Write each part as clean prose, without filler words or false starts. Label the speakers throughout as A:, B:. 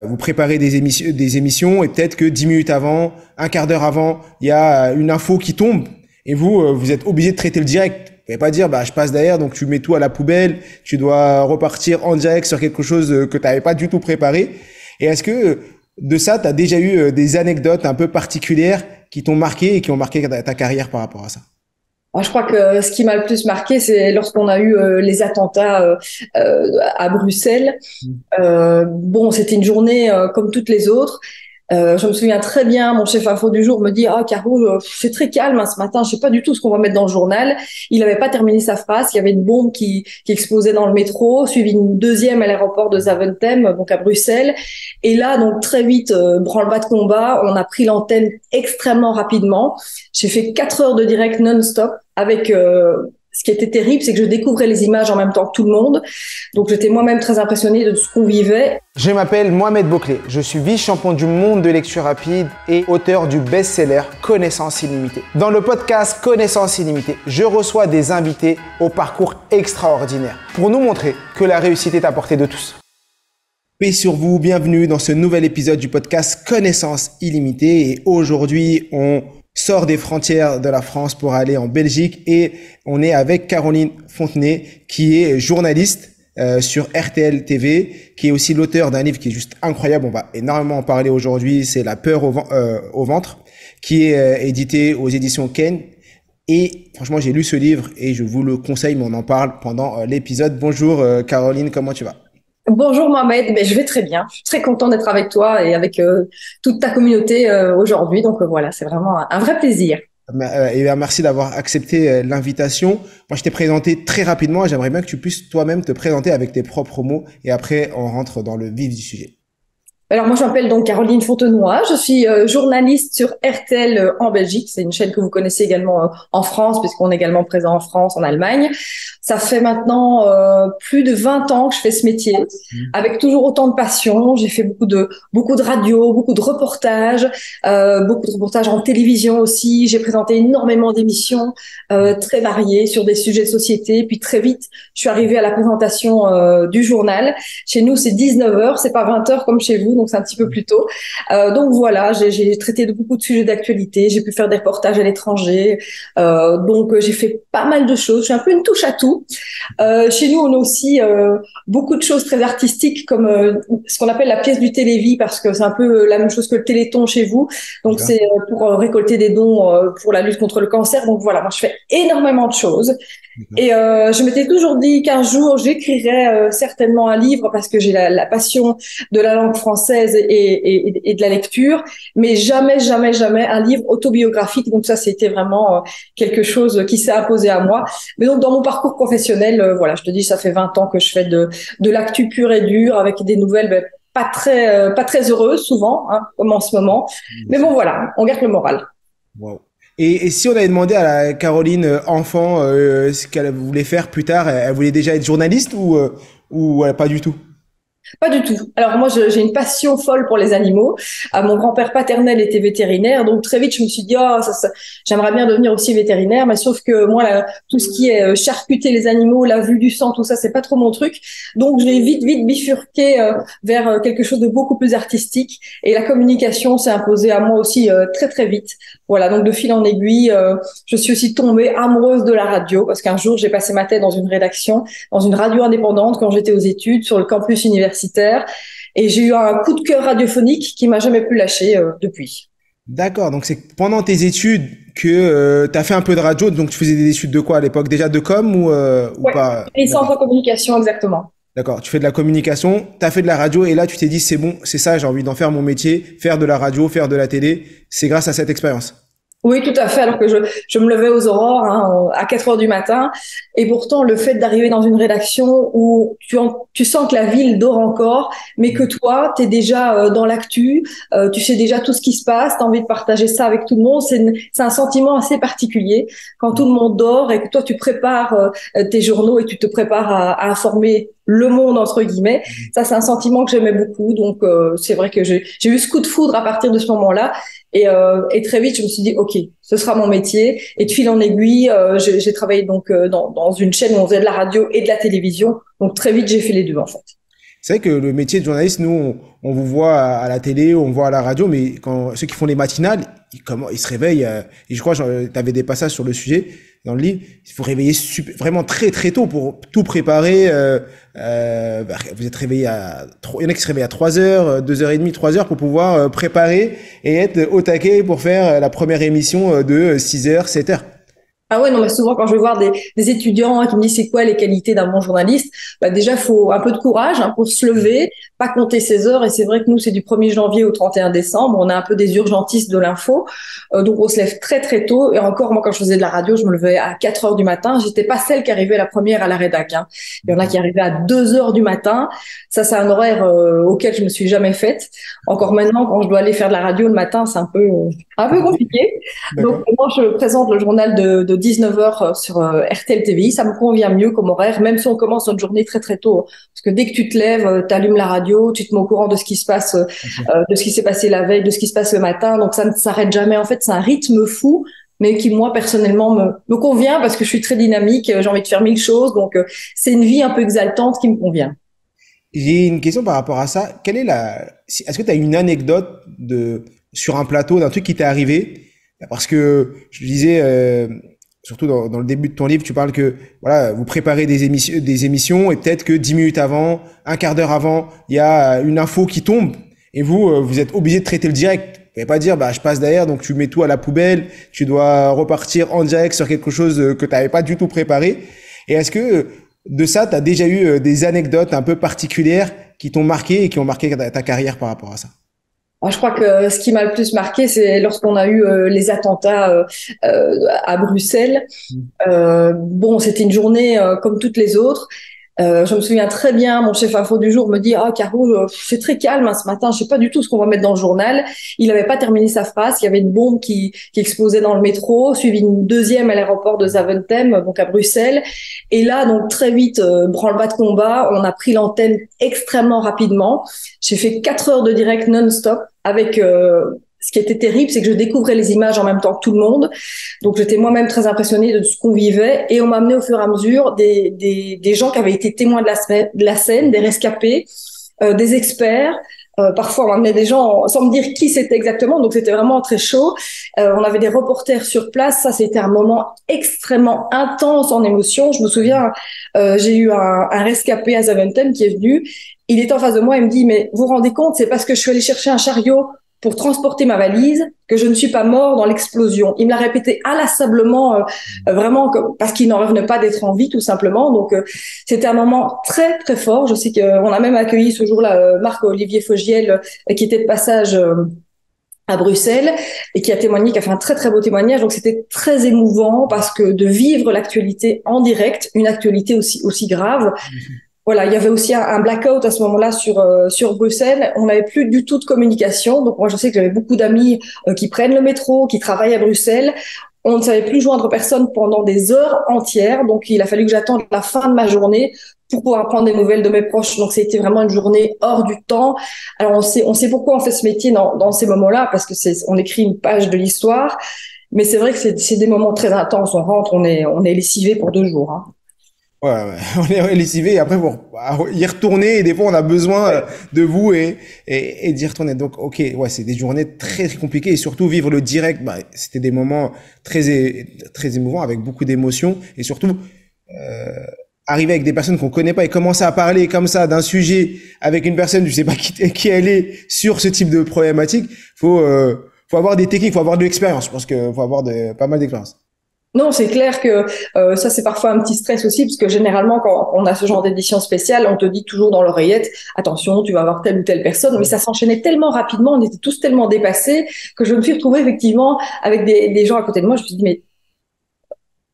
A: Vous préparez des émissions et peut-être que 10 minutes avant, un quart d'heure avant, il y a une info qui tombe et vous êtes obligé de traiter le direct. Vous pouvez pas dire, je passe derrière, donc tu mets tout à la poubelle, tu dois repartir en direct sur quelque chose que tu n'avais pas du tout préparé. Et est-ce que de ça, tu as déjà eu des anecdotes un peu particulières qui t'ont marqué et qui ont marqué ta carrière par rapport à ça?
B: Je crois que ce qui m'a le plus marqué, c'est lorsqu'on a eu les attentats à Bruxelles. Bon, c'était une journée comme toutes les autres. Je me souviens très bien, mon chef info du jour me dit: «Ah, Caro, c'est très calme hein, ce matin, je sais pas du tout ce qu'on va mettre dans le journal.» Il n'avait pas terminé sa phrase, il y avait une bombe qui explosait dans le métro, suivi une deuxième à l'aéroport de Zaventem, donc à Bruxelles. Et là, donc très vite, branle-bas de combat, on a pris l'antenne extrêmement rapidement. J'ai fait 4 heures de direct non-stop avec ce qui était terrible, c'est que je découvrais les images en même temps que tout le monde. Donc j'étais moi-même très impressionnée de ce qu'on vivait.
A: Je m'appelle Mohamed Bouclé, je suis vice-champion du monde de lecture rapide et auteur du best-seller Connaissance illimitée. Dans le podcast Connaissance illimitée, je reçois des invités au parcours extraordinaire pour nous montrer que la réussite est à portée de tous. Paix sur vous, bienvenue dans ce nouvel épisode du podcast Connaissance illimitée. Et aujourd'hui, on sort des frontières de la France pour aller en Belgique et on est avec Caroline Fontenay qui est journaliste sur RTL TV, qui est aussi l'auteur d'un livre qui est juste incroyable. On va énormément en parler aujourd'hui. C'est La peur au ventre, qui est édité aux éditions Ken. Et franchement, j'ai lu ce livre et je vous le conseille, mais on en parle pendant l'épisode. Bonjour Caroline, comment tu vas?
B: Bonjour Mohamed, mais je vais très bien. Je suis très contente d'être avec toi et avec toute ta communauté aujourd'hui. Donc voilà, c'est vraiment un vrai plaisir.
A: Et merci d'avoir accepté l'invitation. Moi, je t'ai présenté très rapidement et j'aimerais bien que tu puisses toi-même te présenter avec tes propres mots et après, on rentre dans le vif du sujet.
B: Alors moi, je m'appelle donc Caroline Fontenoy. Je suis journaliste sur RTL en Belgique. C'est une chaîne que vous connaissez également en France, puisqu'on est également présent en France, en Allemagne. Ça fait maintenant plus de 20 ans que je fais ce métier, avec toujours autant de passion. J'ai fait beaucoup de radio, beaucoup de reportages en télévision aussi. J'ai présenté énormément d'émissions très variées sur des sujets de société. Puis très vite, je suis arrivée à la présentation du journal. Chez nous, c'est 19 heures, c'est pas 20 heures comme chez vous, donc c'est un petit peu plus tôt. Donc voilà, j'ai traité de beaucoup de sujets d'actualité. J'ai pu faire des reportages à l'étranger. Donc j'ai fait pas mal de choses. Je suis un peu une touche à tout. Chez nous, on a aussi beaucoup de choses très artistiques, comme ce qu'on appelle la pièce du Télévis, parce que c'est un peu la même chose que le Téléthon chez vous. Donc c'est pour récolter des dons pour la lutte contre le cancer. Donc voilà, moi je fais énormément de choses. Et je m'étais toujours dit qu'un jour j'écrirais certainement un livre, parce que j'ai la passion de la langue française et de la lecture, mais jamais un livre autobiographique. Donc ça, c'était vraiment quelque chose qui s'est imposé à moi. Mais donc dans mon parcours professionnel, voilà, je te dis, ça fait 20 ans que je fais de l'actu pure et dure, avec des nouvelles pas très heureuses souvent, hein, comme en ce moment. Mais bon, voilà, on garde le moral.
A: Wow. Et si on avait demandé à la Caroline enfant ce qu'elle voulait faire plus tard, elle voulait déjà être journaliste ou pas du tout?
B: Pas du tout. Alors moi, j'ai une passion folle pour les animaux. Mon grand-père paternel était vétérinaire, donc très vite je me suis dit, oh, j'aimerais bien devenir aussi vétérinaire, mais sauf que moi, tout ce qui est charcuter les animaux, la vue du sang, tout ça, c'est pas trop mon truc. Donc j'ai vite bifurqué vers quelque chose de beaucoup plus artistique, et la communication s'est imposée à moi aussi très vite. Voilà, donc de fil en aiguille, je suis aussi tombée amoureuse de la radio, parce qu'un jour j'ai passé ma tête dans une rédaction, dans une radio indépendante quand j'étais aux études sur le campus universitaire, et j'ai eu un coup de cœur radiophonique qui m'a jamais pu lâcher depuis.
A: D'accord, donc c'est pendant tes études que tu as fait un peu de radio, donc tu faisais des études de quoi à l'époque? Déjà de com ou
B: Ouais,
A: pas?
B: licence
A: D'accord.
B: en communication, exactement.
A: D'accord, tu fais de la communication, tu as fait de la radio et là tu t'es dit c'est bon, c'est ça, j'ai envie d'en faire mon métier, faire de la radio, faire de la télé, c'est grâce à cette expérience.
B: Oui, tout à fait. Alors que je me levais aux aurores, hein, à 4 heures du matin. Et pourtant, le fait d'arriver dans une rédaction où tu sens que la ville dort encore, mais que toi, tu es déjà dans l'actu, tu sais déjà tout ce qui se passe, tu as envie de partager ça avec tout le monde. C'est un sentiment assez particulier quand tout le monde dort et que toi, tu prépares tes journaux et tu te prépares à informer le monde, entre guillemets. Ça, c'est un sentiment que j'aimais beaucoup. Donc, c'est vrai que j'ai eu ce coup de foudre à partir de ce moment-là. Et très vite, je me suis dit, OK, ce sera mon métier. Et de fil en aiguille, j'ai travaillé donc dans une chaîne où on faisait de la radio et de la télévision. Donc très vite, j'ai fait les deux, en fait.
A: c'est vrai que le métier de journaliste, nous, on vous voit à la télé, on voit à la radio, mais quand ceux qui font les matinales, ils se réveillent, et je crois que tu avais des passages sur le sujet dans le livre, il faut réveiller vraiment très très tôt pour tout préparer. Vous êtes réveillé il y en a qui se réveillent à 3h, 2h30, 3h pour pouvoir préparer et être au taquet pour faire la première émission de 6h, 7h.
B: Ah ouais, non, mais souvent quand je vais voir des étudiants qui me disent c'est quoi les qualités d'un bon journaliste, bah déjà il faut un peu de courage pour se lever, pas compter ses heures. Et c'est vrai que nous c'est du 1er janvier au 31 décembre, on est un peu des urgentistes de l'info, donc on se lève très très tôt. Et encore moi quand je faisais de la radio, je me levais à 4 heures du matin. J'étais pas celle qui arrivait la première à la rédac. Il y en a qui arrivaient à 2 heures du matin. Ça c'est un horaire auquel je me suis jamais faite. Encore maintenant quand je dois aller faire de la radio le matin, c'est un peu compliqué. Donc moi je présente le journal de 19h sur RTL TVI, ça me convient mieux comme horaire, même si on commence notre journée très très tôt. Parce que dès que tu te lèves, tu allumes la radio, tu te mets au courant de ce qui se passe, de ce qui s'est passé la veille, de ce qui se passe le matin. Donc ça ne s'arrête jamais. En fait, c'est un rythme fou, mais qui moi personnellement me convient parce que je suis très dynamique, j'ai envie de faire 1000 choses. Donc c'est une vie un peu exaltante qui me convient.
A: J'ai une question par rapport à ça. Est-ce que tu as une anecdote sur un plateau d'un truc qui t'est arrivé? Parce que je disais, surtout dans le début de ton livre, tu parles que voilà, vous préparez des émissions et peut-être que 10 minutes avant, un quart d'heure avant, il y a une info qui tombe et vous êtes obligé de traiter le direct. Vous pouvez pas dire je passe derrière, donc tu mets tout à la poubelle, tu dois repartir en direct sur quelque chose que tu n'avais pas du tout préparé. Et est-ce que de ça, tu as déjà eu des anecdotes un peu particulières qui t'ont marqué et qui ont marqué ta carrière par rapport à ça?
B: Je crois que ce qui m'a le plus marqué, c'est lorsqu'on a eu les attentats à Bruxelles. Bon, c'était une journée comme toutes les autres. Je me souviens très bien, mon chef info du jour me dit Caro, c'est très calme ce matin, je sais pas du tout ce qu'on va mettre dans le journal. Il n'avait pas terminé sa phrase, il y avait une bombe qui explosait dans le métro, suivi une deuxième à l'aéroport de Zaventem, donc à Bruxelles. Et là, donc très vite, branle-bas de combat, on a pris l'antenne extrêmement rapidement. J'ai fait 4 heures de direct non-stop avec ce qui était terrible, c'est que je découvrais les images en même temps que tout le monde. Donc, j'étais moi-même très impressionnée de ce qu'on vivait. Et on m'a amené au fur et à mesure des gens qui avaient été témoins de la scène, des rescapés, des experts. Parfois, on m'amenait des gens sans me dire qui c'était exactement. Donc, c'était vraiment très chaud. On avait des reporters sur place. Ça, c'était un moment extrêmement intense en émotion. Je me souviens, j'ai eu un rescapé à Zaventem qui est venu. Il était en face de moi et me dit, mais vous vous rendez compte, c'est parce que je suis allée chercher un chariot pour transporter ma valise que je ne suis pas mort dans l'explosion. Il me l'a répété inlassablement, vraiment, parce qu'il n'en revenait pas d'être en vie, tout simplement. Donc, c'était un moment très, très fort. Je sais qu'on a même accueilli ce jour-là Marc-Olivier Fogiel, qui était de passage à Bruxelles et qui a témoigné, qui a fait un très, très beau témoignage. Donc, c'était très émouvant parce que de vivre l'actualité en direct, une actualité aussi grave, voilà, il y avait aussi un blackout à ce moment-là sur Bruxelles. On n'avait plus du tout de communication. Donc moi, je sais que j'avais beaucoup d'amis qui prennent le métro, qui travaillent à Bruxelles. On ne savait plus joindre personne pendant des heures entières. Donc il a fallu que j'attende la fin de ma journée pour pouvoir prendre des nouvelles de mes proches. Donc c'était vraiment une journée hors du temps. Alors on sait pourquoi on fait ce métier dans ces moments-là, parce que on écrit une page de l'histoire. Mais c'est vrai que c'est des moments très intenses. On rentre, on est lessivé pour 2 jours.
A: Ouais, on est lessivé et après pour y retourner et des fois on a besoin de vous et d'y retourner. Donc ok, ouais, c'est des journées très, très compliquées et surtout vivre le direct, c'était des moments très très émouvants avec beaucoup d'émotions et surtout arriver avec des personnes qu'on connaît pas et commencer à parler comme ça d'un sujet avec une personne, je sais pas qui elle est sur ce type de problématique, faut avoir des techniques, faut avoir de l'expérience. Je pense que faut avoir pas mal d'expérience.
B: Non, c'est clair que ça, c'est parfois un petit stress aussi, parce que généralement, quand on a ce genre d'édition spéciale, on te dit toujours dans l'oreillette, attention, tu vas avoir telle ou telle personne, mais ça s'enchaînait tellement rapidement, on était tous tellement dépassés, que je me suis retrouvée effectivement avec des gens à côté de moi. Je me suis dit, mais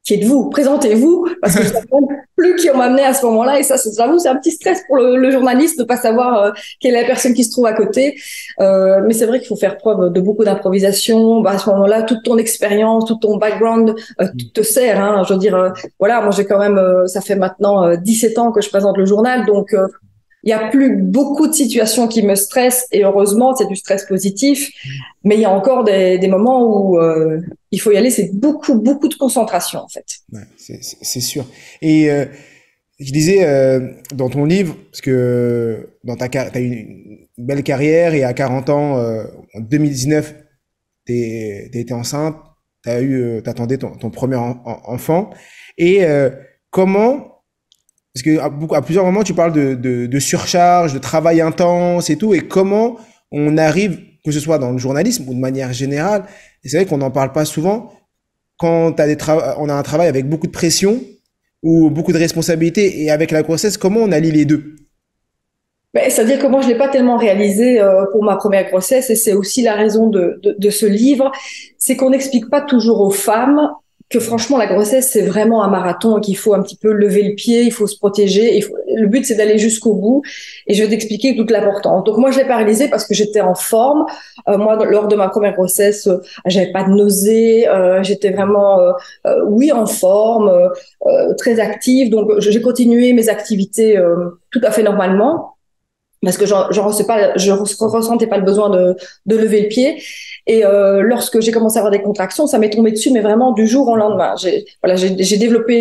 B: qui êtes-vous? Présentez-vous, parce que je ne savais même plus qui on m'amenait à ce moment-là. Et ça, j'avoue, c'est un petit stress pour le journaliste de pas savoir quelle est la personne qui se trouve à côté. Mais c'est vrai qu'il faut faire preuve de beaucoup d'improvisation. À ce moment-là, toute ton expérience, tout ton background te sert. Je veux dire, voilà, moi j'ai quand même, ça fait maintenant 17 ans que je présente le journal, donc il y a plus beaucoup de situations qui me stressent et heureusement, c'est du stress positif. Mais il y a encore des moments où il faut y aller. C'est beaucoup de concentration en fait.
A: Ouais, c'est sûr. Et je disais dans ton livre, parce que t'as eu une belle carrière et à 40 ans, en 2019, t'es été enceinte, t'attendais ton premier enfant. Et comment, parce que à plusieurs moments tu parles de surcharge, de travail intense et tout, et comment on arrive, que ce soit dans le journalisme ou de manière générale, et c'est vrai qu'on n'en parle pas souvent, quand on a un travail avec beaucoup de pression ou beaucoup de responsabilités et avec la grossesse, comment on allie les deux?
B: Ben, c'est-à-dire que moi, je l'ai pas tellement réalisé pour ma première grossesse, et c'est aussi la raison de ce livre, c'est qu'on n'explique pas toujours aux femmes que franchement, la grossesse, c'est vraiment un marathon et qu'il faut un petit peu lever le pied, il faut se protéger. Le but, c'est d'aller jusqu'au bout, et je vais t'expliquer toute l'importance. Donc moi, je l'ai pas réalisé parce que j'étais en forme. Moi, lors de ma première grossesse, j'avais pas de nausées, j'étais vraiment, oui, en forme, très active. Donc j'ai continué mes activités tout à fait normalement, parce que je ressentais pas le besoin de lever le pied. Et lorsque j'ai commencé à avoir des contractions, ça m'est tombé dessus, mais vraiment du jour au lendemain. J'ai développé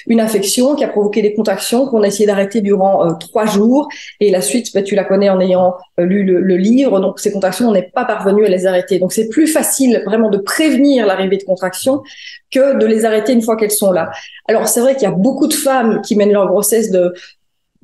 B: une infection qui a provoqué des contractions qu'on a essayé d'arrêter durant 3 jours. Et la suite, ben, tu la connais en ayant lu le livre. Donc ces contractions, on n'est pas parvenu à les arrêter. Donc c'est plus facile vraiment de prévenir l'arrivée de contractions que de les arrêter une fois qu'elles sont là. Alors c'est vrai qu'il y a beaucoup de femmes qui mènent leur grossesse de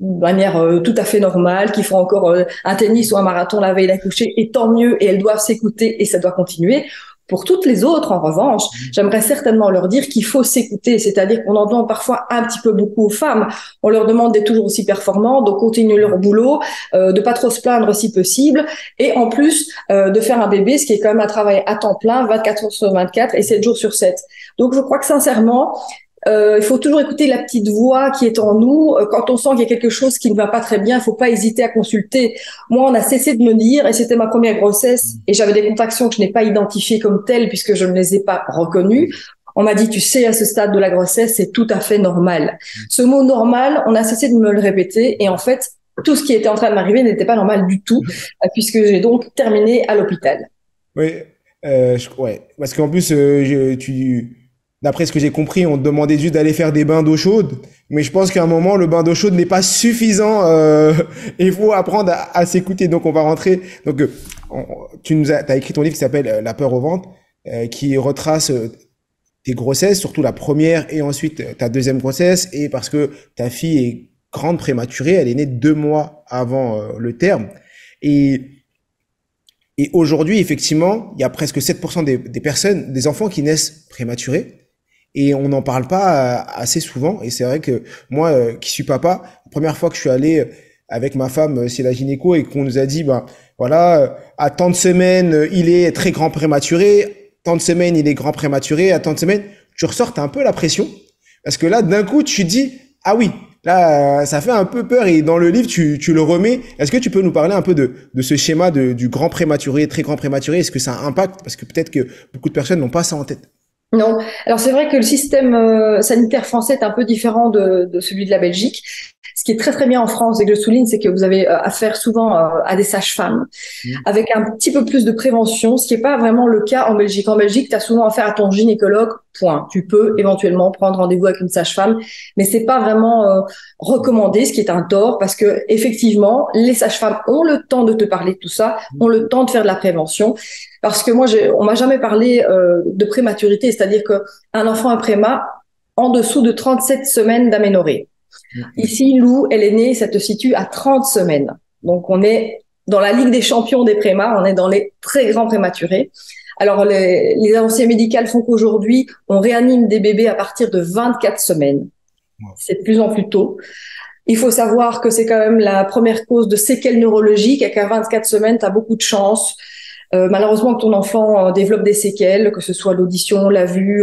B: manière tout à fait normale, qui font encore un tennis ou un marathon la veille d'accoucher, et tant mieux, et elles doivent s'écouter et ça doit continuer. Pour toutes les autres, en revanche, j'aimerais certainement leur dire qu'il faut s'écouter, c'est-à-dire qu'on entend parfois un petit peu beaucoup aux femmes. On leur demande d'être toujours aussi performantes, de continuer leur boulot, de pas trop se plaindre si possible, et en plus de faire un bébé, ce qui est quand même un travail à temps plein, 24 heures sur 24 et 7 jours sur 7. Donc je crois que sincèrement, il faut toujours écouter la petite voix qui est en nous. Quand on sent qu'il y a quelque chose qui ne va pas très bien, il faut pas hésiter à consulter. Moi, on a cessé de me dire, et c'était ma première grossesse, et j'avais des contractions que je n'ai pas identifiées comme telles puisque je ne les ai pas reconnues. On m'a dit, tu sais, à ce stade de la grossesse, c'est tout à fait normal. Ce mot normal, on a cessé de me le répéter, et en fait, tout ce qui était en train de m'arriver n'était pas normal du tout, puisque j'ai donc terminé à l'hôpital.
A: Oui, ouais, parce qu'en plus, d'après ce que j'ai compris, on te demandait juste d'aller faire des bains d'eau chaude, mais je pense qu'à un moment, le bain d'eau chaude n'est pas suffisant. Il faut apprendre à s'écouter. Donc, on va rentrer. Donc, t'as écrit ton livre qui s'appelle La peur au ventre, qui retrace tes grossesses, surtout la première et ensuite ta deuxième grossesse, et parce que ta fille est grande prématurée, elle est née 2 mois avant le terme. Et aujourd'hui, effectivement, il y a presque 7% des personnes, des enfants qui naissent prématurés. Et on n'en parle pas assez souvent. Et c'est vrai que moi, qui suis papa, la première fois que je suis allé avec ma femme chez la gynéco et qu'on nous a dit, ben voilà, à tant de semaines, il est très grand prématuré, tant de semaines, il est grand prématuré, à tant de semaines, tu ressors, t'as un peu la pression. Parce que là, d'un coup, tu dis, ah oui, là, ça fait un peu peur. Et dans le livre, tu le remets. Est-ce que tu peux nous parler un peu de ce schéma du grand prématuré, très grand prématuré? Est-ce que ça impacte? Parce que peut-être que beaucoup de personnes n'ont pas ça en tête.
B: Non. Alors c'est vrai que le système sanitaire français est un peu différent de celui de la Belgique. Ce qui est très très bien en France et que je souligne, c'est que vous avez affaire souvent à des sages-femmes avec un petit peu plus de prévention, ce qui n'est pas vraiment le cas en Belgique. En Belgique, tu as souvent affaire à ton gynécologue, point. Tu peux éventuellement prendre rendez-vous avec une sage-femme, mais c'est pas vraiment recommandé, ce qui est un tort, parce que effectivement, les sages-femmes ont le temps de te parler de tout ça, ont le temps de faire de la prévention. Parce que moi, on m'a jamais parlé de prématurité, c'est-à-dire qu'un enfant imprémat en dessous de 37 semaines d'aménorrhée. Ici, Lou, elle est née, ça te situe à 30 semaines. Donc, on est dans la Ligue des champions des prémas, on est dans les très grands prématurés. Alors, les avancées médicales font qu'aujourd'hui, on réanime des bébés à partir de 24 semaines. C'est de plus en plus tôt. Il faut savoir que c'est quand même la première cause de séquelles neurologiques et qu'à 24 semaines, tu as beaucoup de chance. Malheureusement que ton enfant développe des séquelles, que ce soit l'audition, la vue,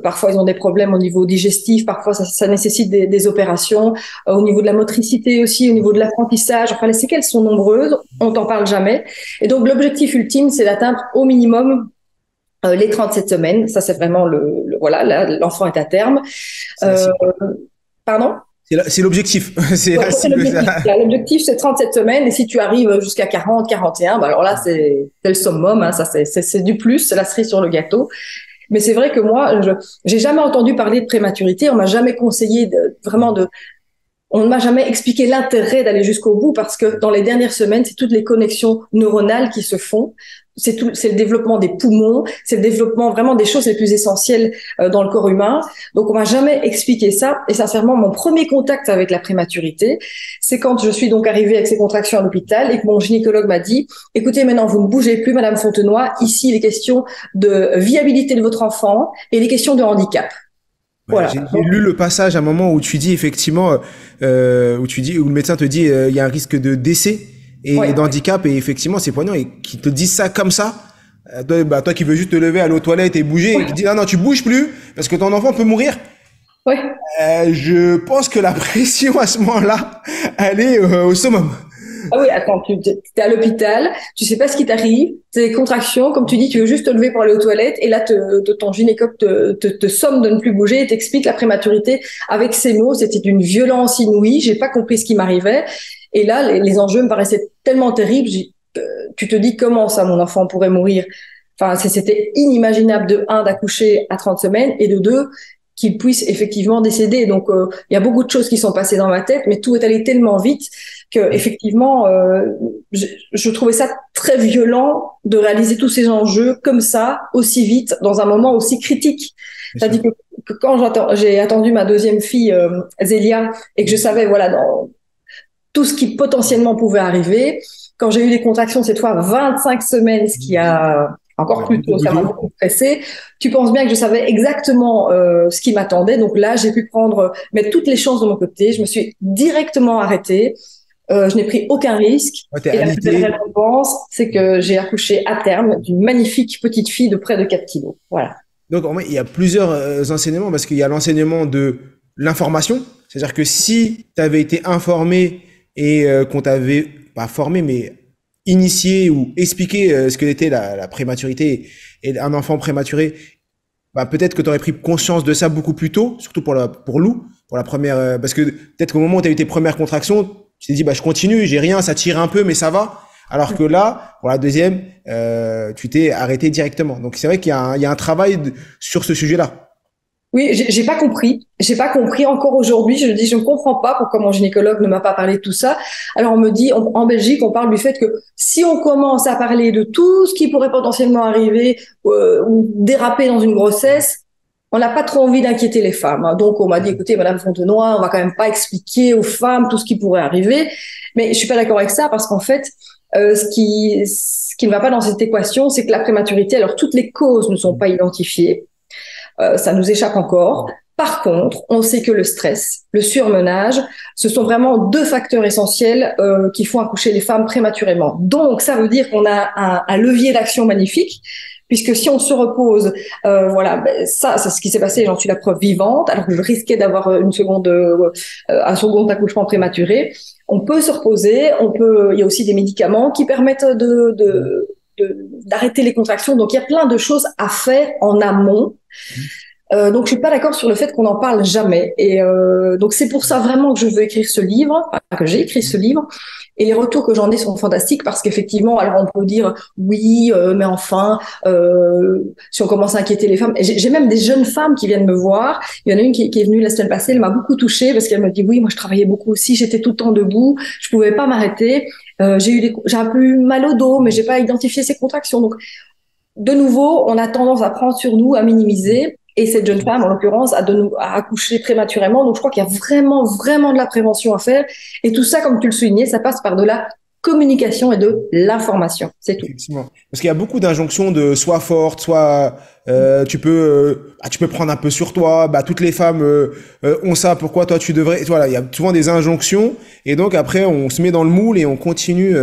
B: parfois ils ont des problèmes au niveau digestif, parfois ça nécessite des opérations, au niveau de la motricité aussi, au niveau de l'apprentissage, enfin les séquelles sont nombreuses, on t'en parle jamais. Et donc l'objectif ultime, c'est d'atteindre au minimum les 37 semaines, ça c'est vraiment voilà, là, l'enfant est à terme. Pardon ?
A: C'est l'objectif.
B: C'est l'objectif. L'objectif, c'est 37 semaines. Et si tu arrives jusqu'à 40, 41, bah alors là, c'est le summum. Hein, ça, c'est du plus. C'est la cerise sur le gâteau. Mais c'est vrai que moi, j'ai jamais entendu parler de prématurité. On m'a jamais conseillé on ne m'a jamais expliqué l'intérêt d'aller jusqu'au bout parce que dans les dernières semaines, c'est toutes les connexions neuronales qui se font. C'est le développement des poumons, c'est le développement vraiment des choses les plus essentielles dans le corps humain. Donc, on m'a jamais expliqué ça. Et sincèrement, mon premier contact avec la prématurité, c'est quand je suis donc arrivée avec ces contractions à l'hôpital et que mon gynécologue m'a dit, écoutez, maintenant, vous ne bougez plus, Madame Fontenoy. Ici, les questions de viabilité de votre enfant et les questions de handicap.
A: Ouais,
B: Voilà.
A: j'ai lu le passage à un moment où tu dis effectivement, où le médecin te dit, il y a un risque de décès et d'handicap, et effectivement, c'est poignant, et qu'ils te disent ça comme ça. Toi qui veux juste te lever, aller aux toilettes et bouger, et qui dit, ah non, tu bouges plus parce que ton enfant peut mourir.
B: Ouais.
A: Je pense que la pression à ce moment-là, elle est au summum.
B: Ah oui, attends, tu es à l'hôpital, tu sais pas ce qui t'arrive, tes contractions, comme tu dis, tu veux juste te lever pour aller aux toilettes, et là, ton gynécologue te somme de ne plus bouger et t'explique la prématurité avec ces mots. C'était d'une violence inouïe, j'ai pas compris ce qui m'arrivait. Et là, les enjeux me paraissaient tellement terribles. Tu te dis, comment ça, mon enfant pourrait mourir? Enfin, c'était inimaginable, de un, d'accoucher à 30 semaines, et de deux, qu'il puisse effectivement décéder. Donc, il y a beaucoup de choses qui sont passées dans ma tête, mais tout est allé tellement vite que, effectivement, je trouvais ça très violent de réaliser tous ces enjeux comme ça, aussi vite, dans un moment aussi critique. C'est-à-dire que quand j'ai attendu ma deuxième fille, Zélia, et que je savais, voilà, dans tout ce qui potentiellement pouvait arriver, quand j'ai eu des contractions, cette fois 25 semaines, ce qui a encore plus tôt, ça m'a beaucoup stressé. Tu penses bien que je savais exactement ce qui m'attendait. Donc là, j'ai pu mettre toutes les chances de mon côté. Je me suis directement arrêtée. Je n'ai pris aucun risque. Et la belle récompense, c'est que j'ai accouché à terme d'une magnifique petite fille de près de 4 kilos. Voilà.
A: Donc, en fait, il y a plusieurs enseignements, parce qu'il y a l'enseignement de l'information. C'est-à-dire que si tu avais été informé et qu'on t'avait pas formé, mais initié ou expliqué ce que était la prématurité et un enfant prématuré, peut-être que tu aurais pris conscience de ça beaucoup plus tôt, surtout pour Lou, pour la première, parce que peut-être qu'au moment où tu as eu tes premières contractions, tu t'es dit, je continue, j'ai rien, ça tire un peu, mais ça va. Alors que là, pour la deuxième, tu t'es arrêté directement. Donc, c'est vrai qu'il y a un travail sur ce sujet-là.
B: Oui, j'ai pas compris. J'ai pas compris encore aujourd'hui. Je ne comprends pas pourquoi mon gynécologue ne m'a pas parlé de tout ça. Alors, on me dit, en Belgique, on parle du fait que si on commence à parler de tout ce qui pourrait potentiellement arriver ou déraper dans une grossesse, on n'a pas trop envie d'inquiéter les femmes. Donc, on m'a dit, écoutez, Madame Fontenoy, on va quand même pas expliquer aux femmes tout ce qui pourrait arriver. Mais je suis pas d'accord avec ça, parce qu'en fait, ce qui ne va pas dans cette équation, c'est que la prématurité, alors toutes les causes ne sont pas identifiées. Ça nous échappe encore. Par contre, on sait que le stress, le surmenage, ce sont vraiment deux facteurs essentiels qui font accoucher les femmes prématurément. Donc, ça veut dire qu'on a un levier d'action magnifique, puisque si on se repose, ça, c'est ce qui s'est passé, j'en suis la preuve vivante, alors que je risquais d'avoir un second accouchement prématuré. On peut se reposer, il y a aussi des médicaments qui permettent d'arrêter les contractions. Donc, il y a plein de choses à faire en amont. Donc, je suis pas d'accord sur le fait qu'on n'en parle jamais. Et donc, c'est pour ça vraiment que je veux écrire ce livre, que j'ai écrit ce livre. Et les retours que j'en ai sont fantastiques, parce qu'effectivement, alors on peut dire oui, mais enfin, si on commence à inquiéter les femmes, j'ai même des jeunes femmes qui viennent me voir. Il y en a une qui est venue la semaine passée, elle m'a beaucoup touchée parce qu'elle me dit oui, moi je travaillais beaucoup aussi, j'étais tout le temps debout, je pouvais pas m'arrêter. J'ai un peu eu mal au dos, mais j'ai pas identifié ces contractions. Donc, de nouveau, on a tendance à prendre sur nous, à minimiser. Et cette jeune femme, en l'occurrence, a accouché prématurément. Donc, je crois qu'il y a vraiment, vraiment de la prévention à faire. Et tout ça, comme tu le soulignais, ça passe par de la communication et de l'information. C'est tout.
A: Effectivement. Parce qu'il y a beaucoup d'injonctions de sois forte, tu peux prendre un peu sur toi. Toutes les femmes ont ça. Pourquoi toi tu devrais? Voilà, il y a souvent des injonctions. Et donc après, on se met dans le moule et on continue.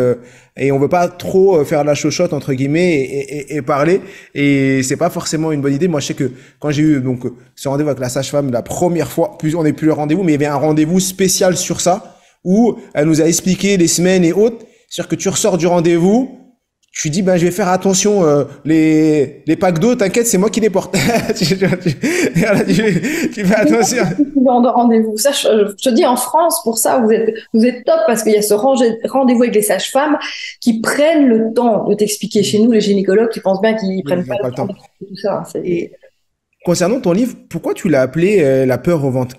A: Et on veut pas trop faire la chochotte entre guillemets et parler. Et c'est pas forcément une bonne idée. Moi, je sais que quand j'ai eu donc ce rendez-vous avec la sage-femme la première fois, on n'est plus le rendez-vous, mais il y avait un rendez-vous spécial sur ça, où elle nous a expliqué les semaines et autres. C'est-à-dire que tu ressors du rendez-vous, tu dis, je vais faire attention, les packs d'eau, t'inquiète, c'est moi qui les porte. tu fais attention.
B: De rendez-vous. Ça, je te dis, en France, pour ça, vous êtes top, parce qu'il y a ce rendez-vous avec les sages-femmes qui prennent le temps de t'expliquer. Chez nous, les gynécologues, tu penses bien qu'ils prennent pas le temps de tout ça.
A: Concernant ton livre, pourquoi tu l'as appelé La peur au ventre?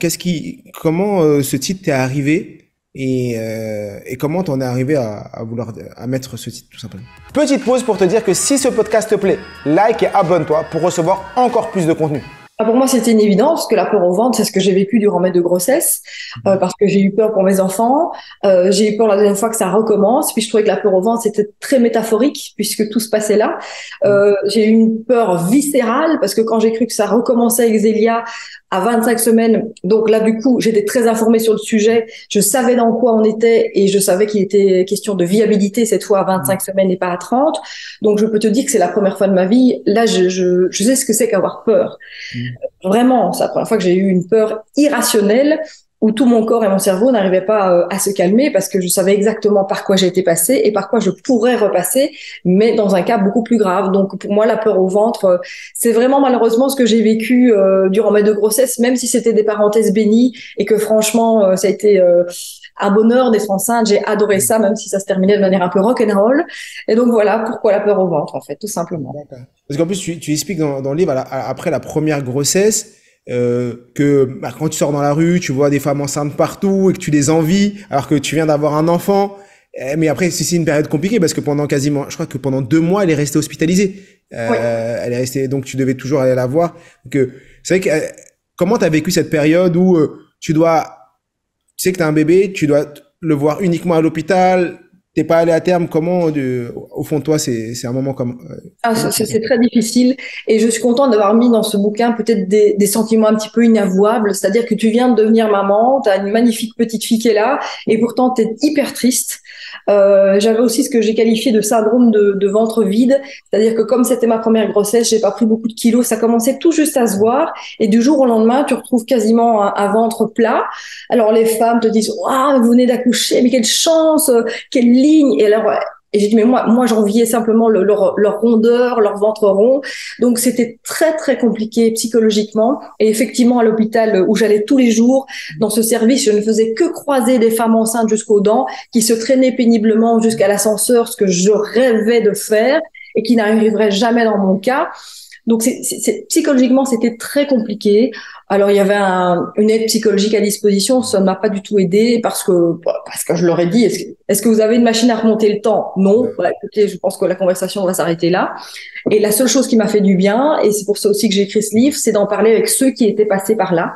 A: Comment ce titre t'est arrivé et comment t'en es arrivé à vouloir à mettre ce titre tout simplement? Petite pause pour te dire que si ce podcast te plaît, like et abonne-toi pour recevoir encore plus de contenu.
B: Pour moi, c'était une évidence parce que la peur au ventre, c'est ce que j'ai vécu durant mes 2 grossesses, parce que j'ai eu peur pour mes enfants. J'ai eu peur la deuxième fois que ça recommence. Puis je trouvais que la peur au ventre, c'était très métaphorique puisque tout se passait là. J'ai eu une peur viscérale parce que quand j'ai cru que ça recommençait avec Zélia à 25 semaines, donc là, du coup, j'étais très informée sur le sujet. Je savais dans quoi on était et je savais qu'il était question de viabilité cette fois à 25 semaines et pas à 30. Donc, je peux te dire que c'est la première fois de ma vie. Là, je sais ce que c'est qu'avoir peur. Vraiment, c'est la première fois que j'ai eu une peur irrationnelle où tout mon corps et mon cerveau n'arrivaient pas à se calmer parce que je savais exactement par quoi j'ai été passée et par quoi je pourrais repasser, mais dans un cas beaucoup plus grave. Donc pour moi, la peur au ventre, c'est vraiment malheureusement ce que j'ai vécu durant mes 2 grossesses, même si c'était des parenthèses bénies et que franchement, ça a été un bonheur d'être enceinte. J'ai adoré ça, même si ça se terminait de manière un peu rock'n'roll. Et donc voilà pourquoi la peur au ventre, en fait, tout simplement.
A: Parce qu'en plus, tu expliques dans le livre, après la première grossesse, que quand tu sors dans la rue, tu vois des femmes enceintes partout et que tu les envies, alors que tu viens d'avoir un enfant. Mais après, c'est une période compliquée parce que je crois que pendant 2 mois, elle est restée hospitalisée.
B: Oui.
A: Elle est restée, donc tu devais toujours aller la voir. Donc, c'est vrai que, comment t'as vécu cette période où tu sais que t'as un bébé, tu dois le voir uniquement à l'hôpital, t'es pas allé à terme, au fond de toi, c'est un moment comme,
B: C'est très difficile et je suis contente d'avoir mis dans ce bouquin peut-être des sentiments un petit peu inavouables, c'est-à-dire que tu viens de devenir maman, tu as une magnifique petite fille qui est là et pourtant tu es hyper triste. J'avais aussi ce que j'ai qualifié de syndrome de ventre vide, c'est-à-dire que comme c'était ma première grossesse, j'ai pas pris beaucoup de kilos, ça commençait tout juste à se voir et du jour au lendemain, tu retrouves quasiment un ventre plat. Alors les femmes te disent waouh, vous venez d'accoucher, mais quelle chance, quelle ligne. Et alors et j'ai dit mais moi j'enviais simplement leur rondeur, leur ventre rond. Donc c'était très très compliqué psychologiquement et effectivement à l'hôpital où j'allais tous les jours dans ce service, je ne faisais que croiser des femmes enceintes jusqu'aux dents qui se traînaient péniblement jusqu'à l'ascenseur, ce que je rêvais de faire et qui n'arriverait jamais dans mon cas. Donc psychologiquement, c'était très compliqué. Alors il y avait une aide psychologique à disposition, ça ne m'a pas du tout aidé parce que je leur ai dit est-ce que vous avez une machine à remonter le temps? Non. Bah, écoutez, je pense que la conversation va s'arrêter là. Et la seule chose qui m'a fait du bien, et c'est pour ça aussi que j'ai écrit ce livre, c'est d'en parler avec ceux qui étaient passés par là,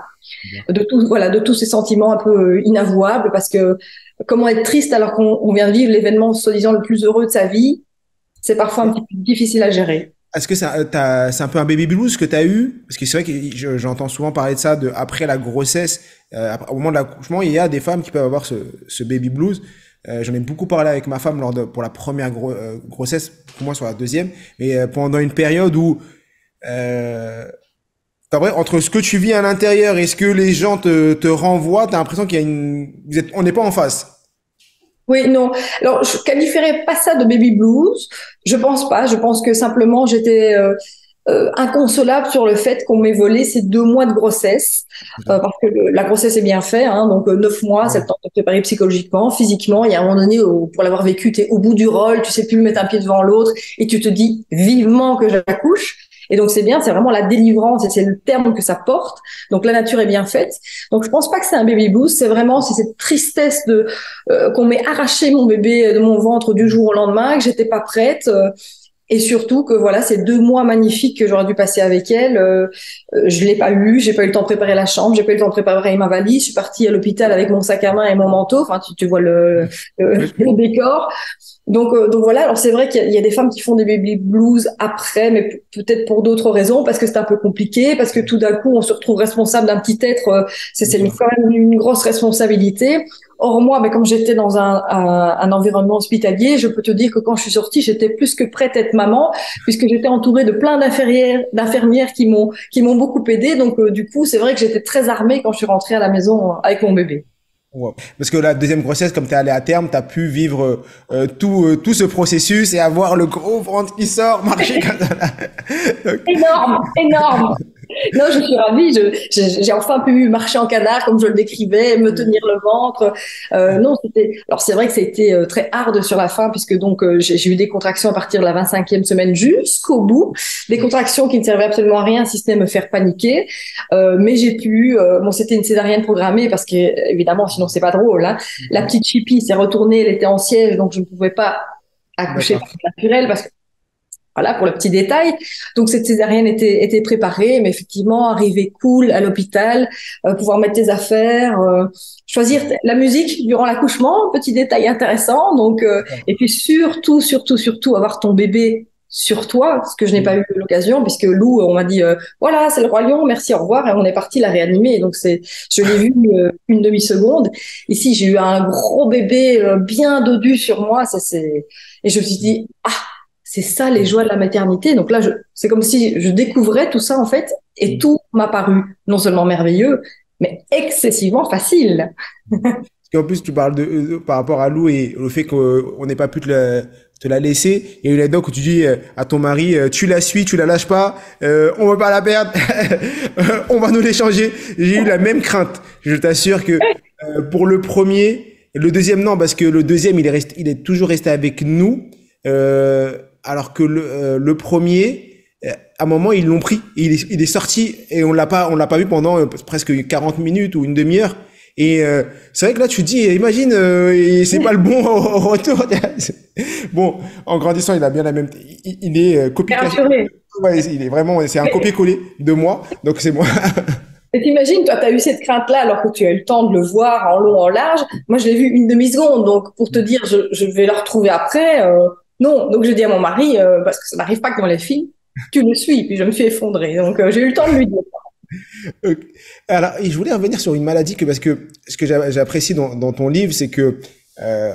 B: de tous ces sentiments un peu inavouables, parce que comment être triste alors qu'on vient de vivre l'événement soi-disant le plus heureux de sa vie, c'est parfois un petit peu difficile à gérer.
A: Est-ce que c'est un peu un baby blues que t'as eu? Parce que c'est vrai que j'entends souvent parler de ça après la grossesse, au moment de l'accouchement, il y a des femmes qui peuvent avoir ce baby blues. J'en ai beaucoup parlé avec ma femme pour la première grossesse, pour moi sur la deuxième, mais pendant une période où, vrai, entre ce que tu vis à l'intérieur et ce que les gens te renvoient, t'as l'impression on n'est pas en face.
B: Oui, non. Alors, je qualifierais pas ça de baby blues. Je pense pas. Je pense que simplement j'étais inconsolable sur le fait qu'on m'ait volé ces 2 mois de grossesse, parce que la grossesse est bien faite, hein, donc 9 mois, c'est le temps de te préparer psychologiquement, physiquement. Il y a un moment donné pour l'avoir vécu, t'es au bout du rôle, tu sais plus mettre un pied devant l'autre, et tu te dis vivement que j'accouche. Et donc c'est bien, c'est vraiment la délivrance et c'est le terme que ça porte. Donc la nature est bien faite. Donc je pense pas que c'est un baby blues, c'est vraiment cette tristesse de qu'on m'ait arraché mon bébé de mon ventre du jour au lendemain, que j'étais pas prête. Et surtout que voilà, ces 2 mois magnifiques que j'aurais dû passer avec elle, je l'ai pas eu, j'ai pas eu le temps de préparer la chambre, j'ai pas eu le temps de préparer ma valise, je suis partie à l'hôpital avec mon sac à main et mon manteau, enfin tu vois le décor. Donc voilà, alors c'est vrai qu'il y a des femmes qui font des baby blues après, mais peut-être pour d'autres raisons, parce que c'est un peu compliqué, parce que tout d'un coup on se retrouve responsable d'un petit être, c'est quand même une grosse responsabilité. Or moi, comme j'étais dans un environnement hospitalier, je peux te dire que quand je suis sortie, j'étais plus que prête à être maman, puisque j'étais entourée de plein d'infirmières qui m'ont beaucoup aidée. Donc du coup, c'est vrai que j'étais très armée quand je suis rentrée à la maison avec mon bébé.
A: Wow. Parce que la deuxième grossesse, comme t'es allé à terme, t'as pu vivre tout ce processus et avoir le gros ventre qui sort, marcher comme ça.
B: Donc... Énorme. Non, je suis ravie. J'ai enfin pu marcher en canard, comme je le décrivais, me tenir le ventre. Non, c'était. Alors c'est vrai que ça a été très hard sur la fin, puisque donc j'ai eu des contractions à partir de la 25e semaine jusqu'au bout, des contractions qui ne servaient absolument à rien, si ce n'est me faire paniquer. Mais j'ai pu. Bon, c'était une césarienne programmée parce que évidemment, sinon c'est pas drôle. Hein. La petite chipie s'est retournée, elle était en siège, donc je ne pouvais pas accoucher
A: D'accord.
B: par naturel parce que voilà, pour le petit détail. Donc, cette césarienne était préparée, mais effectivement, arriver cool à l'hôpital, pouvoir mettre tes affaires, choisir la musique durant l'accouchement, petit détail intéressant. Donc, et puis surtout, avoir ton bébé sur toi, ce que je n'ai pas eu l'occasion, puisque Lou, on m'a dit, voilà, c'est le roi lion, merci, au revoir, et on est parti la réanimer. Donc, je l'ai vu une demi-seconde. Ici, j'ai eu un gros bébé bien dodu sur moi, et je me suis dit, ah, c'est ça les joies de la maternité. Donc là, c'est comme si je découvrais tout ça en fait, et tout m'a paru non seulement merveilleux, mais excessivement facile.
A: Parce qu'en plus, tu parles par rapport à Lou et le fait qu'on n'ait pas pu te la laisser. Il y a eu là-dedans que tu dis à ton mari, tu la suis, tu la lâches pas, on va pas la perdre, on va nous l'échanger. J'ai eu la même crainte. Je t'assure que pour le premier, le deuxième non, parce que le deuxième, il est toujours resté avec nous, alors que le premier, à un moment, ils l'ont pris. Il est sorti et on l'a pas vu pendant presque 40 minutes ou une demi-heure. Et c'est vrai que là, tu te dis, imagine, et c'est pas le bon au retour. Bon, en grandissant, il a bien la même. Il est
B: Rassurée.
A: ouais, il est vraiment, c'est un copier-coller de moi. Donc c'est moi.
B: Et t'imagines, toi, tu as eu cette crainte-là alors que tu as eu le temps de le voir en long, en large. Moi, je l'ai vu une demi-seconde. Donc, pour te dire, je vais le retrouver après, non. Donc, je dis à mon mari, parce que ça n'arrive pas que dans les films, tu le suis. Puis, je me suis effondrée. Donc, j'ai eu le temps de lui dire.
A: Ok. Alors, et je voulais revenir sur une maladie parce que ce que j'apprécie dans ton livre, c'est que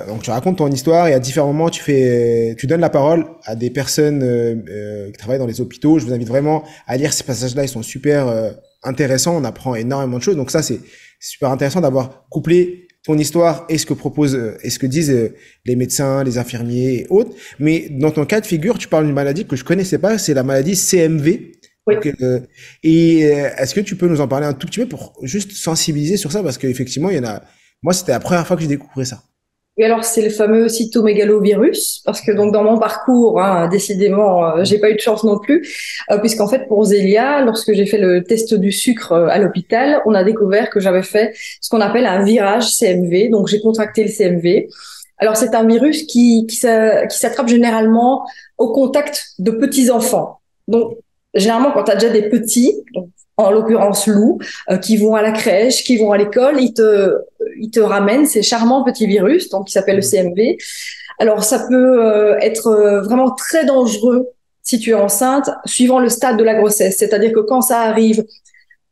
A: donc tu racontes ton histoire et à différents moments tu donnes la parole à des personnes qui travaillent dans les hôpitaux. Je vous invite vraiment à lire ces passages-là, ils sont super intéressants. On apprend énormément de choses. Donc ça, c'est super intéressant d'avoir couplé ton histoire et ce que proposent et ce que disent les médecins, les infirmiers et autres. Mais dans ton cas de figure, tu parles d'une maladie que je connaissais pas, c'est la maladie CMV.
B: Oui.
A: Donc, est-ce que tu peux nous en parler un tout petit peu pour juste sensibiliser sur ça parce qu'effectivement, il y en a. Moi, c'était la première fois que j'ai découvert ça.
B: Et alors, c'est le fameux cytomégalovirus, parce que donc dans mon parcours, hein, décidément, j'ai pas eu de chance non plus, puisqu'en fait pour Zélia, lorsque j'ai fait le test du sucre à l'hôpital, on a découvert que j'avais fait ce qu'on appelle un virage CMV, donc j'ai contracté le CMV. Alors c'est un virus qui s'attrape généralement au contact de petits enfants. Donc généralement quand tu as déjà des petits, donc, en l'occurrence Lou, qui vont à la crèche, qui vont à l'école, ils te ramènent ces charmants petits virus, donc qui s'appellent le CMV. Alors ça peut être vraiment très dangereux si tu es enceinte, suivant le stade de la grossesse. C'est-à-dire que quand ça arrive,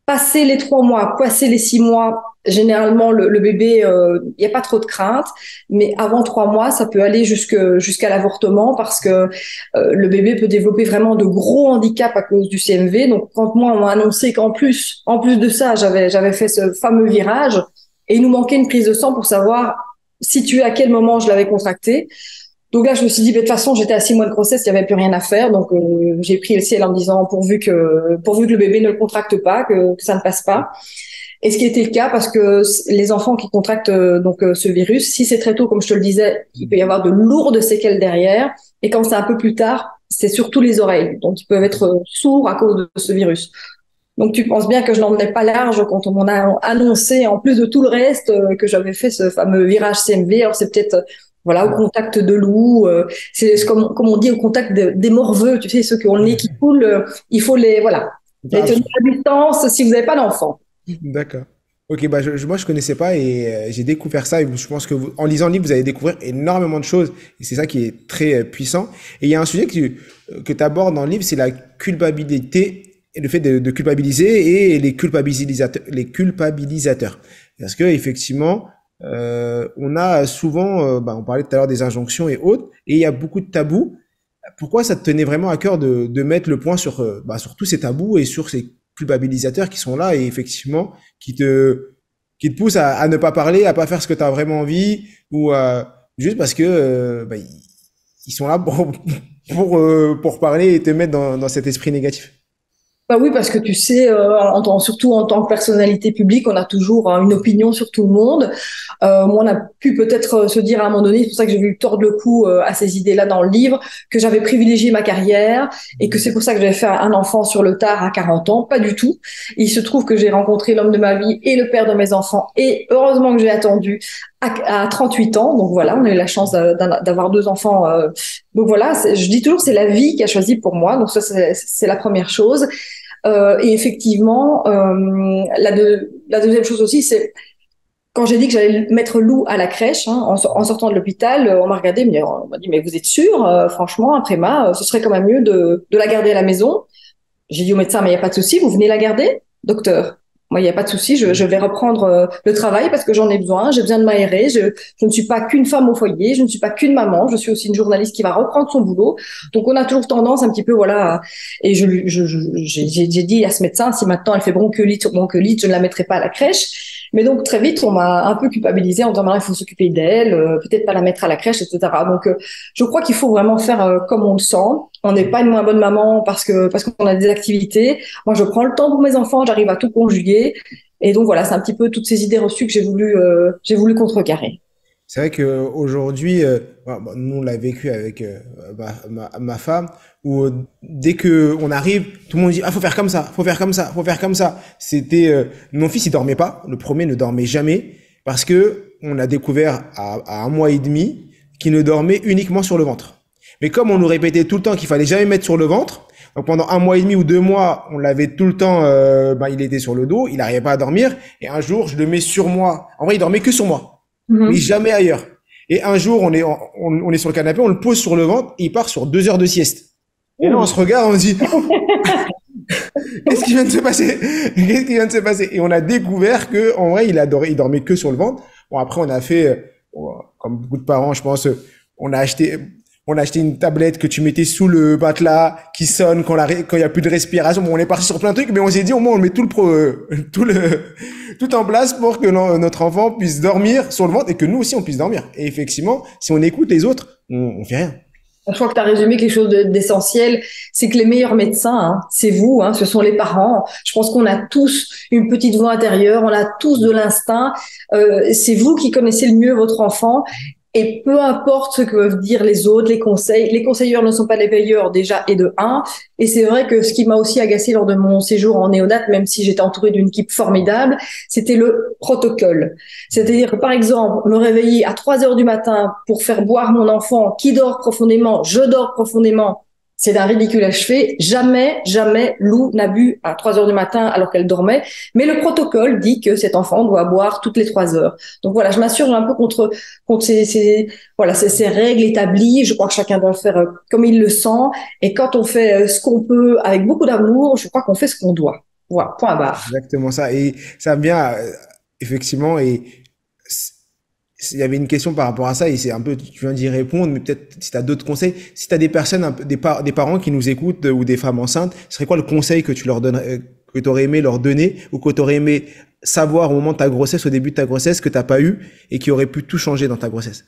B: passer les 3 mois, passer les 6 mois, généralement le bébé, il n'y a pas trop de crainte, mais avant 3 mois, ça peut aller jusqu'à l'avortement parce que le bébé peut développer vraiment de gros handicaps à cause du CMV. Donc quand moi on m'a annoncé en plus de ça, j'avais fait ce fameux virage et il nous manquait une prise de sang pour savoir situer à quel moment je l'avais contracté. Donc là, je me suis dit, de toute façon, j'étais à 6 mois de grossesse, il n'y avait plus rien à faire. Donc, j'ai pris le ciel en me disant, pourvu que le bébé ne le contracte pas, que ça ne passe pas. Et ce qui était le cas, parce que les enfants qui contractent ce virus, si c'est très tôt, comme je te le disais, il peut y avoir de lourdes séquelles derrière. Et quand c'est un peu plus tard, c'est surtout les oreilles. Donc, ils peuvent être sourds à cause de ce virus. Donc, tu penses bien que je n'en ai pas large quand on m'en a annoncé, en plus de tout le reste, que j'avais fait ce fameux virage CMV. Alors, c'est peut-être, voilà, au contact de loups, c'est comme on dit, au contact des morveux, tu sais, ceux qui ont le nez qui coule, il faut voilà, les tenir à distance si vous n'avez pas d'enfant.
A: D'accord. Ok, bah moi je connaissais pas et j'ai découvert ça et je pense que en lisant le livre vous allez découvrir énormément de choses et c'est ça qui est très puissant. Et il y a un sujet que tu abordes dans le livre, c'est la culpabilité et le fait de culpabiliser et les culpabilisateurs. Parce que effectivement, on a souvent, on parlait tout à l'heure des injonctions et autres, et il y a beaucoup de tabous. Pourquoi ça te tenait vraiment à cœur de mettre le point sur tous ces tabous et sur ces culpabilisateurs qui sont là et effectivement qui te poussent à ne pas parler, à pas faire ce que tu as vraiment envie ou juste parce que ils sont là pour parler et te mettre dans cet esprit négatif.
B: Bah oui, parce que tu sais, surtout en tant que personnalité publique, on a toujours une opinion sur tout le monde. Moi, on a pu peut-être se dire à un moment donné, c'est pour ça que j'ai voulu tordre le cou à ces idées-là dans le livre, que j'avais privilégié ma carrière et que c'est pour ça que j'avais fait un enfant sur le tard à 40 ans. Pas du tout. Il se trouve que j'ai rencontré l'homme de ma vie et le père de mes enfants et heureusement que j'ai attendu à 38 ans. Donc voilà, on a eu la chance d'avoir deux enfants. Donc voilà, je dis toujours, c'est la vie qui a choisi pour moi. Donc ça, c'est la première chose. Et effectivement, la deuxième chose aussi, c'est quand j'ai dit que j'allais mettre Lou à la crèche, hein, en sortant de l'hôpital, on m'a regardé, on m'a dit, mais vous êtes sûr, franchement, après ce serait quand même mieux de la garder à la maison. J'ai dit au médecin, mais il n'y a pas de souci, vous venez la garder, docteur. Moi, il n'y a pas de souci, je vais reprendre le travail parce que j'en ai besoin, j'ai besoin de m'aérer. Je ne suis pas qu'une femme au foyer, je ne suis pas qu'une maman, je suis aussi une journaliste qui va reprendre son boulot. Donc, on a toujours tendance un petit peu, voilà. Et j'ai dit à ce médecin, si maintenant elle fait bronchiolite sur bronchiolite, je ne la mettrai pas à la crèche. Mais donc très vite, on m'a un peu culpabilisée en disant maintenant il faut s'occuper d'elle, peut-être pas la mettre à la crèche, etc. Donc je crois qu'il faut vraiment faire comme on le sent. On n'est pas une moins bonne maman parce qu'on a des activités. Moi, je prends le temps pour mes enfants, j'arrive à tout conjuguer. Et donc voilà, c'est un petit peu toutes ces idées reçues que j'ai voulu contrecarrer.
A: C'est vrai qu'aujourd'hui, nous on l'a vécu avec ma femme, où dès que on arrive, tout le monde dit ah faut faire comme ça, faut faire comme ça, faut faire comme ça. C'était mon fils il dormait pas, le premier ne dormait jamais parce que on a découvert à 1 mois et demi qu'il ne dormait uniquement sur le ventre. Mais comme on nous répétait tout le temps qu'il fallait jamais mettre sur le ventre, donc pendant 1 mois et demi ou 2 mois, on l'avait tout le temps, il était sur le dos, il n'arrivait pas à dormir. Et un jour, je le mets sur moi. En vrai, il dormait que sur moi. Mais jamais ailleurs. Et un jour, on est sur le canapé, on le pose sur le ventre, et il part sur 2 heures de sieste. Et là, on se regarde, on se dit, qu'est-ce qui vient de se passer? Qu'est-ce qui vient de se passer? Et on a découvert que, en vrai, il dormait que sur le ventre. Bon, après, on a fait, comme beaucoup de parents, je pense, on a acheté une tablette que tu mettais sous le matelas, qui sonne quand il y a plus de respiration. Bon, on est parti sur plein de trucs, mais on s'est dit, au moins, on met tout en place pour que notre enfant puisse dormir sur le ventre et que nous aussi, on puisse dormir. Et effectivement, si on écoute les autres, on fait rien.
B: Je crois que tu as résumé quelque chose d'essentiel, c'est que les meilleurs médecins, hein, c'est vous, hein, ce sont les parents. Je pense qu'on a tous une petite voix intérieure, on a tous de l'instinct. C'est vous qui connaissez le mieux votre enfant. Et peu importe ce que peuvent dire les autres, les conseilleurs ne sont pas les veilleurs déjà et de un. Et c'est vrai que ce qui m'a aussi agacé lors de mon séjour en néonat, même si j'étais entourée d'une équipe formidable, c'était le protocole. C'est-à-dire, par exemple, me réveiller à 3 heures du matin pour faire boire mon enfant qui dort profondément, je dors profondément. C'est d'un ridicule achevé. Jamais, jamais Lou n'a bu à 3 heures du matin alors qu'elle dormait. Mais le protocole dit que cet enfant doit boire toutes les 3 heures. Donc voilà, je m'assure un peu contre ces règles établies. Je crois que chacun doit le faire comme il le sent. Et quand on fait ce qu'on peut avec beaucoup d'amour, je crois qu'on fait ce qu'on doit. Voilà, point barre.
A: Exactement ça. Et ça vient, effectivement, et il y avait une question par rapport à ça et c'est un peu, tu viens d'y répondre, mais peut-être si tu as d'autres conseils, si tu as des personnes, des parents qui nous écoutent ou des femmes enceintes, ce serait quoi le conseil que tu leur donnerais, que tu aurais aimé leur donner ou que tu aurais aimé savoir au moment de ta grossesse, au début de ta grossesse, que tu n'as pas eu et qui aurait pu tout changer dans ta grossesse?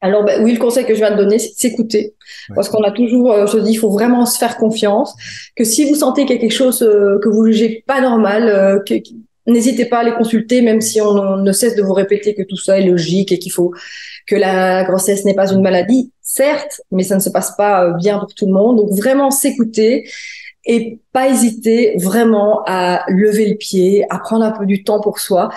B: Alors oui, le conseil que je viens de donner, c'est de s'écouter. Ouais. Parce qu'on a toujours, je dis, il faut vraiment se faire confiance. Que si vous sentez qu'il y a quelque chose que vous jugez pas normal, n'hésitez pas à les consulter, même si on ne cesse de vous répéter que tout ça est logique et que la grossesse n'est pas une maladie, certes, mais ça ne se passe pas bien pour tout le monde. Donc vraiment s'écouter et pas hésiter vraiment à lever le pied, à prendre un peu du temps pour soi.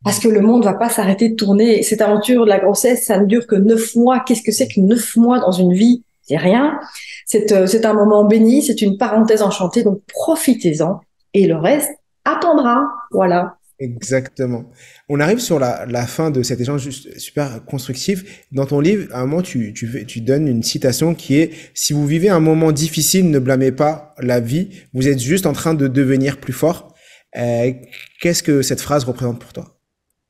B: Parce que le monde va pas s'arrêter de tourner. Cette aventure de la grossesse, ça ne dure que 9 mois. Qu'est-ce que c'est que 9 mois dans une vie? C'est rien. C'est un moment béni, c'est une parenthèse enchantée. Donc profitez-en et le reste attendra. Voilà.
A: Exactement. On arrive sur la fin de cet échange super constructif. Dans ton livre, à un moment, tu donnes une citation qui est « Si vous vivez un moment difficile, ne blâmez pas la vie. Vous êtes juste en train de devenir plus fort. » Qu'est-ce que cette phrase représente pour toi?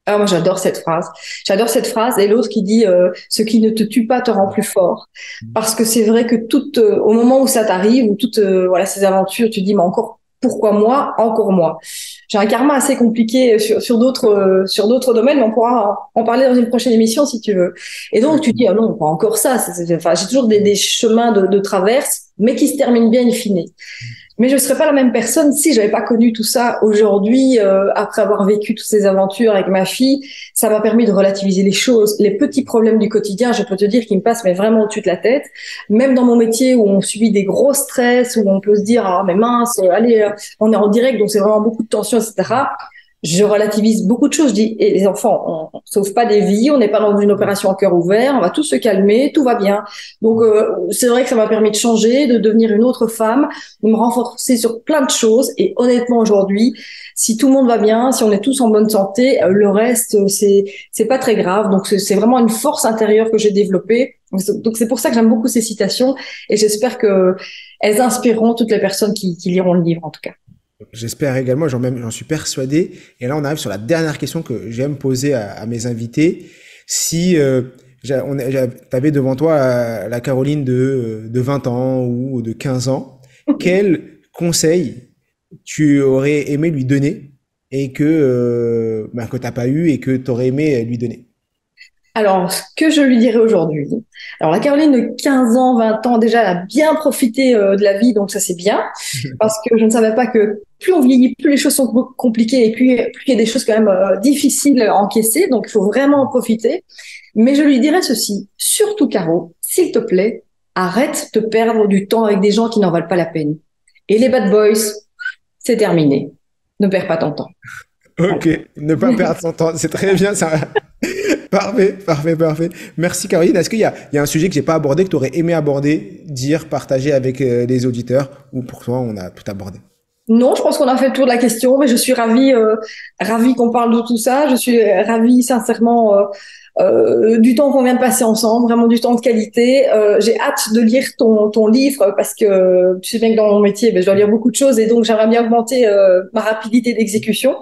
B: Ah, moi, j'adore cette phrase. J'adore cette phrase. Et l'autre qui dit ce qui ne te tue pas te rend plus fort. Parce que c'est vrai que au moment où ça t'arrive, ou toutes ces aventures, tu dis, mais encore, pourquoi moi? Encore moi. J'ai un karma assez compliqué sur d'autres domaines, mais on pourra en parler dans une prochaine émission si tu veux. Et donc, tu dis, ah non, pas encore ça. J'ai toujours des chemins de traverse. mais qui se termine bien in fine. Mais je ne serais pas la même personne si j'avais pas connu tout ça aujourd'hui, après avoir vécu toutes ces aventures avec ma fille. Ça m'a permis de relativiser les choses, les petits problèmes du quotidien. Je peux te dire qu'ils me passent mais vraiment au-dessus de la tête. Même dans mon métier où on subit des gros stress, où on peut se dire ah mais mince, allez, on est en direct donc c'est vraiment beaucoup de tension, etc. Je relativise beaucoup de choses. Je dis, et les enfants, on sauve pas des vies, on n'est pas dans une opération à cœur ouvert, on va tous se calmer, tout va bien. Donc, c'est vrai que ça m'a permis de changer, de devenir une autre femme, de me renforcer sur plein de choses. Et honnêtement, aujourd'hui, si tout le monde va bien, si on est tous en bonne santé, le reste, c'est pas très grave. Donc, c'est vraiment une force intérieure que j'ai développée. Donc, c'est pour ça que j'aime beaucoup ces citations et j'espère que elles inspireront toutes les personnes qui liront le livre, en tout cas.
A: J'espère également, j'en suis persuadé. Et là, on arrive sur la dernière question que j'aime poser à mes invités. Si t'avais devant toi la Caroline de 20 ans ou de 15 ans, quel conseil tu aurais aimé lui donner et que t'as pas eu et que t'aurais aimé lui donner?
B: Alors, ce que je lui dirais aujourd'hui. Alors, la Caroline de 15 ans, 20 ans, déjà, elle a bien profité de la vie, donc ça, c'est bien. Parce que je ne savais pas que plus on vieillit, plus les choses sont compliquées et plus il y a des choses quand même difficiles à encaisser. Donc, il faut vraiment en profiter. Mais je lui dirais ceci. Surtout, Caro, s'il te plaît, arrête de perdre du temps avec des gens qui n'en valent pas la peine. Et les bad boys, c'est terminé. Ne perds pas ton temps.
A: Ok, ne pas perdre son temps, c'est très bien ça. Parfait, parfait, parfait. Merci Caroline. Est-ce qu'il y a un sujet que j'ai pas abordé, que tu aurais aimé aborder, dire, partager avec les auditeurs, ou pour toi on a tout abordé?
B: Non, je pense qu'on a fait le tour de la question, mais je suis ravie qu'on parle de tout ça. Je suis ravie, sincèrement, du temps qu'on vient de passer ensemble, vraiment du temps de qualité. J'ai hâte de lire ton livre parce que tu sais bien que dans mon métier, je dois lire beaucoup de choses et donc j'aimerais bien augmenter ma rapidité d'exécution.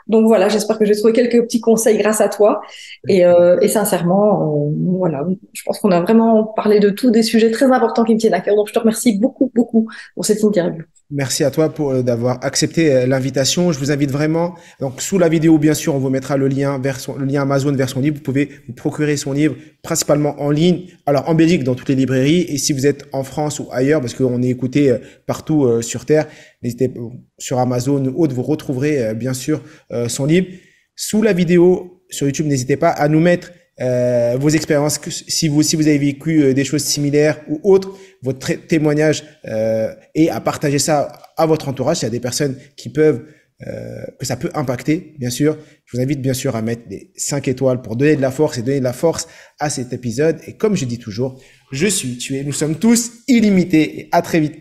B: Donc voilà, j'espère que j'ai trouvé quelques petits conseils grâce à toi. Et sincèrement, voilà, je pense qu'on a vraiment parlé de tout, des sujets très importants qui me tiennent à cœur. Donc je te remercie beaucoup, beaucoup pour cette interview.
A: Merci à toi pour d'avoir accepté l'invitation. Je vous invite vraiment. Donc sous la vidéo, bien sûr, on vous mettra le lien le lien Amazon vers son livre. Vous pouvez vous procurer son livre principalement en ligne. Alors en Belgique, dans toutes les librairies, et si vous êtes en France ou ailleurs, parce qu'on est écouté partout sur Terre, n'hésitez sur Amazon ou autre, vous retrouverez bien sûr son livre. Sous la vidéo sur YouTube, n'hésitez pas à nous mettre vos expériences, si vous avez vécu des choses similaires ou autres, votre témoignage et à partager ça à votre entourage. Il y a des personnes que ça peut impacter, bien sûr. Je vous invite bien sûr à mettre des 5 étoiles pour donner de la force et donner de la force à cet épisode. Et comme je dis toujours, je suis tué, nous sommes tous illimités et à très vite.